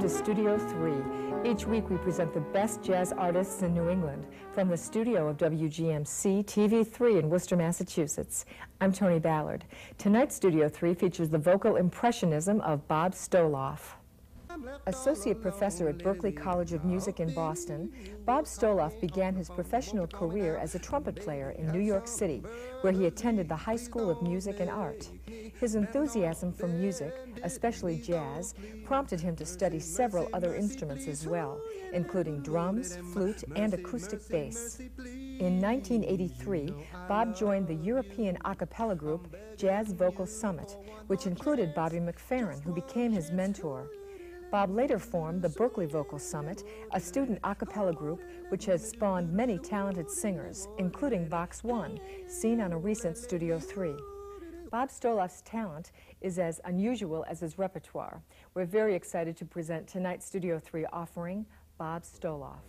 to Studio 3. Each week we present the best jazz artists in New England from the studio of WGMC TV3 in Worcester, Massachusetts. I'm Tony Ballard. Tonight's Studio 3 features the vocal impressionism of Bob Stoloff. Associate professor at Berklee College of Music in Boston, Bob Stoloff began his professional career as a trumpet player in New York City, where he attended the High School of Music and Art. His enthusiasm for music, especially jazz, prompted him to study several other instruments as well, including drums, flute, and acoustic bass. In 1983, Bob joined the European a cappella group Jazz Vocal Summit, which included Bobby McFerrin, who became his mentor. Bob later formed the Berklee Vocal Summit, a student a cappella group which has spawned many talented singers, including Vox One, seen on a recent Studio 3. Bob Stoloff's talent is as unusual as his repertoire. We're very excited to present tonight's Studio 3 offering, Bob Stoloff.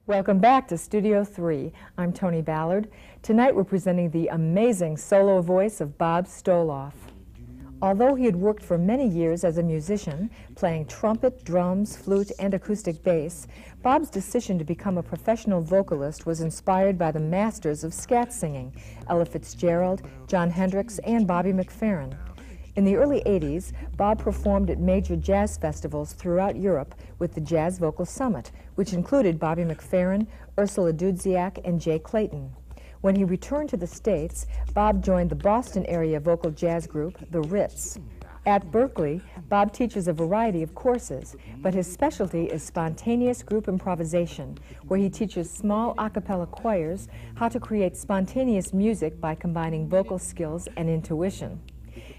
Welcome back to Studio 3. I'm Tony Ballard. Tonight we're presenting the amazing solo voice of Bob Stoloff. Although he had worked for many years as a musician, playing trumpet, drums, flute, and acoustic bass, Bob's decision to become a professional vocalist was inspired by the masters of scat singing, Ella Fitzgerald, Jon Hendricks, and Bobby McFerrin. In the early 80s, Bob performed at major jazz festivals throughout Europe with the Jazz Vocal Summit, which included Bobby McFerrin, Ursula Dudziak, and Jay Clayton. When he returned to the States, Bob joined the Boston area vocal jazz group, the Ritz. At Berklee, Bob teaches a variety of courses, but his specialty is spontaneous group improvisation, where he teaches small a cappella choirs how to create spontaneous music by combining vocal skills and intuition.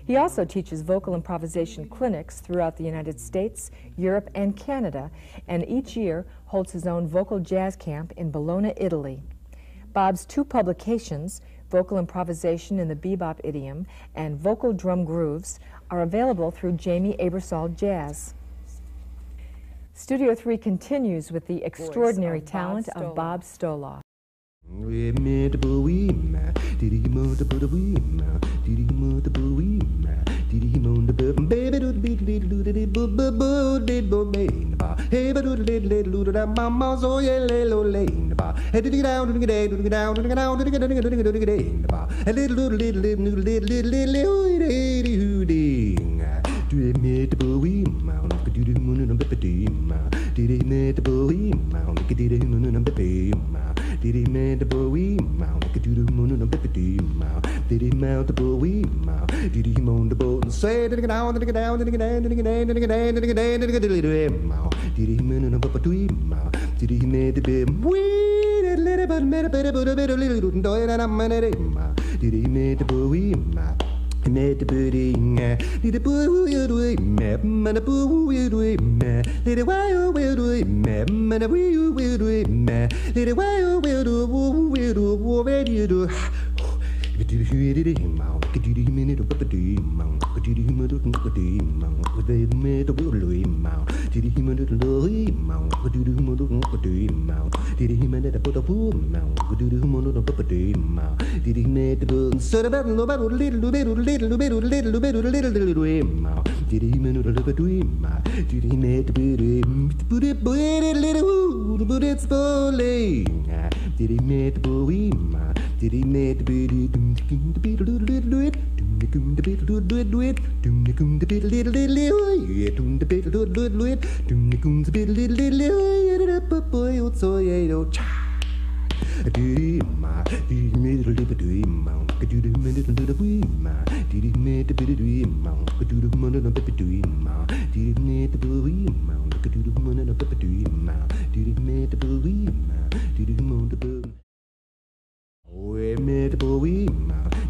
He also teaches vocal improvisation clinics throughout the United States, Europe, and Canada, and each year holds his own vocal jazz camp in Bologna, Italy. Bob's two publications, Vocal Improvisation in the Bebop Idiom and Vocal Drum Grooves, are available through Jamie Aebersold Jazz. Studio 3 continues with the extraordinary talent of Bob Stoloff. Hey, me the boy mound, could do the moon and a bippity mound. Did he me the boy mound, could do the moon and a bippity mound. Did he me the boy mound, could do the moon and a bippity mound. Did he mount the boy mound, did he moan the boat and say, did he get down, did he get down, did he get down, did he get down, did he get down, did he get down, did he get down, did he get down, did he moon and a bippity mound. Did he me the bib, wee, did little bit, made a bit of a little toy and I'm in it. Did he me the boy mound? He made the pudding, did the boo you do it, and the boo you do it, did the why you will do it, and the wee you will do it, did the why you will do, what you do. Did you hear it? Mount, could you minute of the mount, could you minute of the mount, with the made of the mount, did he minute of the mount, could you minute of the mount, did he minute of the mount, could you minute of the mount, did he made the boon, so about little mount, did he minute of the mount, did he made the put it little, but it's bowling, did he made the boy mount, did he made the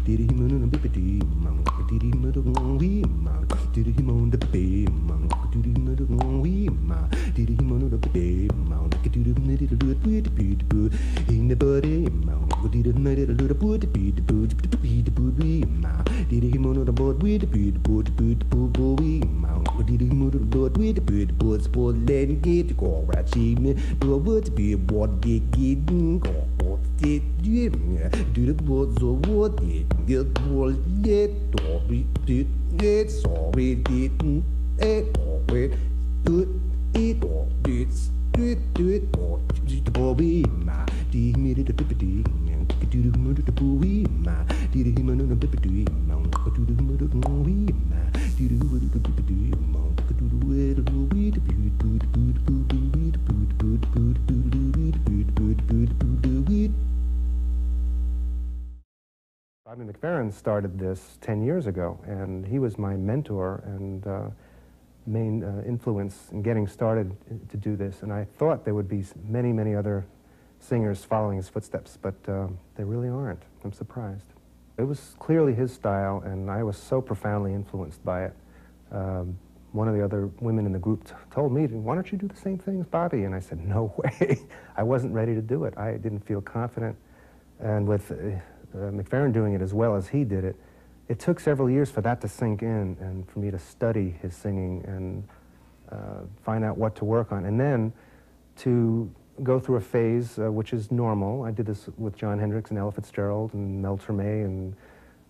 did he moon and bippity monk? Did he murder wee monk? Did he moon the baby monk? Did he murder wee monk? Did he moon the baby monk? Did he murder the boot in the body monk? Did he murder the boot wee monk? Did he moon the boat with the boot wee monk? Did he murder the boat with the boot sport letting get go right achievement? Do a word be what get go. Did you do the boats or what did get all yet or we did it sorry didn't it or we do it or did it or the bobby ma did me the pippity could do the murder the boy ma did him on the pippity mount could do the murder the boy ma did the pippity mount could do the way the boy the Bobby McFerrin started this 10 years ago, and he was my mentor and main influence in getting started to do this. And I thought there would be many, many other singers following his footsteps, but there really aren't. I'm surprised. It was clearly his style, and I was so profoundly influenced by it. One of the other women in the group told me, why don't you do the same thing as Bobby? And I said, no way. I wasn't ready to do it. I didn't feel confident. And with McFerrin doing it as well as he did it, it took several years for that to sink in and for me to study his singing and find out what to work on. And then to go through a phase, which is normal. I did this with Jon Hendricks and Ella Fitzgerald and Mel Torme and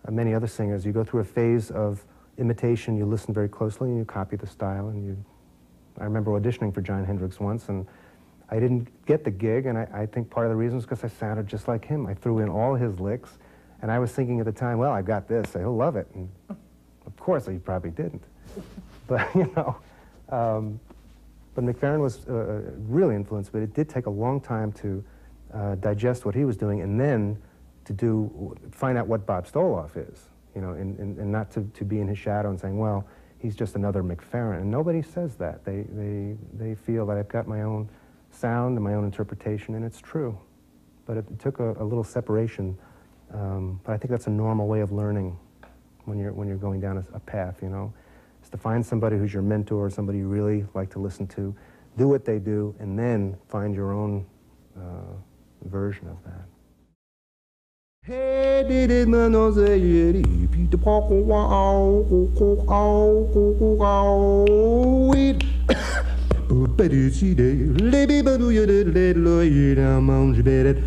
many other singers. You go through a phase of imitation. You listen very closely and you copy the style. And I remember auditioning for Jon Hendricks once, and I didn't get the gig, and I think part of the reason was because I sounded just like him. I threw in all his licks, and I was thinking at the time, well, I got this, so he'll love it. And of course, he probably didn't. But, you know, but McFerrin was really influenced, but it did take a long time to digest what he was doing and then to find out what Bob Stoloff is, you know, and not to be in his shadow and saying, well, he's just another McFerrin. And nobody says that. They feel that I've got my own sound and my own interpretation, and it's true. But it took a little separation. But I think that's a normal way of learning when you're going down a path, you know. Is to find somebody who's your mentor, somebody you really like to listen to, do what they do, and then find your own version of that. Hey, did it man on the yeti, Peter Parker, wow, wait. But you see the lady, but you did little, you don't mind better.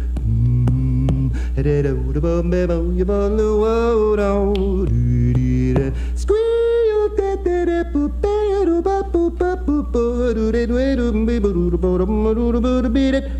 I did a wood above me, you bought the world out. Squeal, that poop, better, but poop, do it, wait, baby, do the bottom, do the beat it.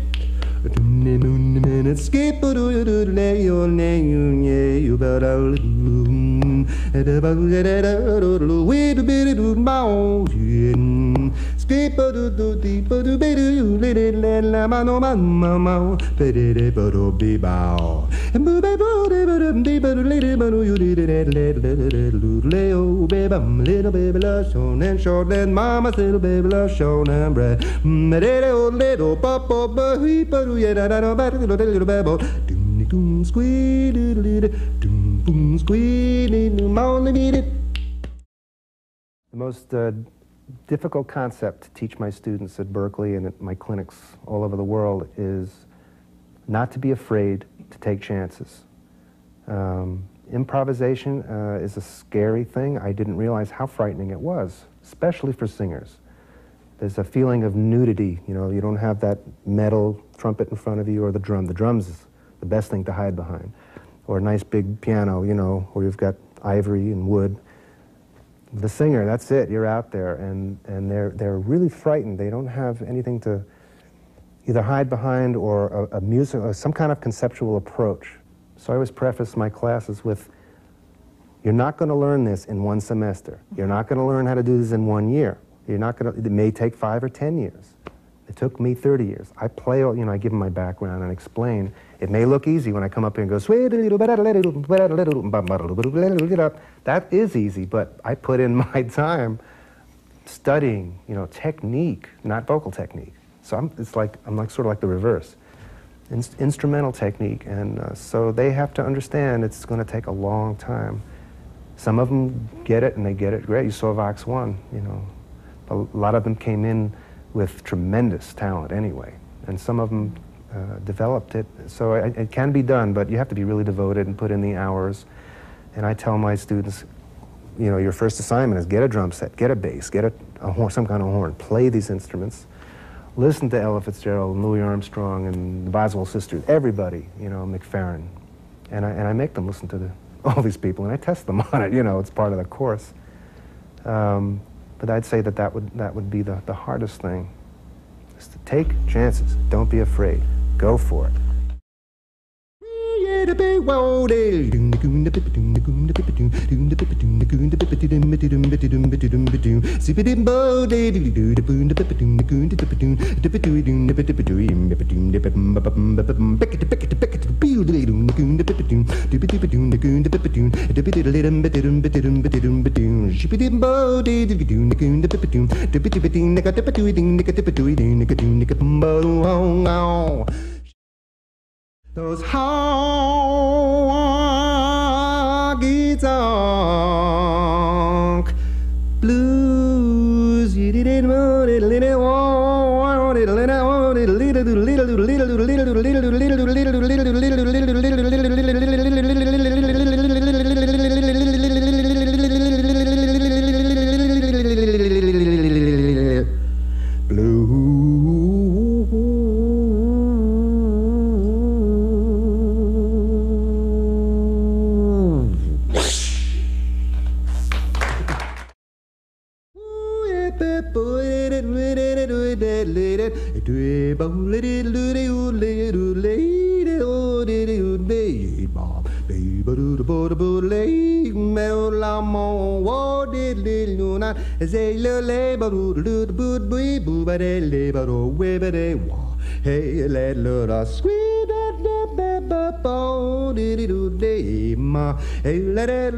Little baby love shown and short and mama's little baby love shown and bread. Little papa baby but yeah da da da little baby doom doom squeeze doom boom squeeze the most difficult concept to teach my students at Berkeley and at my clinics all over the world is not to be afraid to take chances. Improvisation is a scary thing. I didn't realize how frightening it was, especially for singers. There's a feeling of nudity, you know, you don't have that metal trumpet in front of you or the drum. The drums is the best thing to hide behind. Or a nice big piano, you know, where you've got ivory and wood. The singer, that's it, you're out there, and they're really frightened. They don't have anything to either hide behind or a music, or some kind of conceptual approach. So I always preface my classes with, you're not going to learn this in one semester. You're not going to learn how to do this in 1 year. You're not going to, it may take 5 or 10 years. It took me 30 years. I play, you know, I give them my background and explain. It may look easy when I come up here and go, that is easy, but I put in my time studying, you know, technique, not vocal technique. So I'm sort of like the reverse. Instrumental technique, and so they have to understand it's going to take a long time. Some of them get it, and they get it great. You saw Vox 1, you know. A lot of them came in with tremendous talent anyway, and some of them developed it. So it can be done, but you have to be really devoted and put in the hours. And I tell my students, you know, your first assignment is get a drum set, get a bass, get a horn, some kind of horn, play these instruments. Listen to Ella Fitzgerald and Louis Armstrong and the Boswell sisters, everybody, you know, McFerrin. And I make them listen to all these people, and I test them on it, you know, it's part of the course. But I'd say that would be the hardest thing, is to take chances. Don't be afraid. Go for it. Those honky-tonk blues, you didn't want it, little want it, Hey, let Lord sweet ma. Hey, let it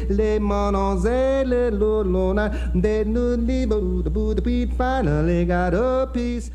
les mademoiselles, finally got a piece.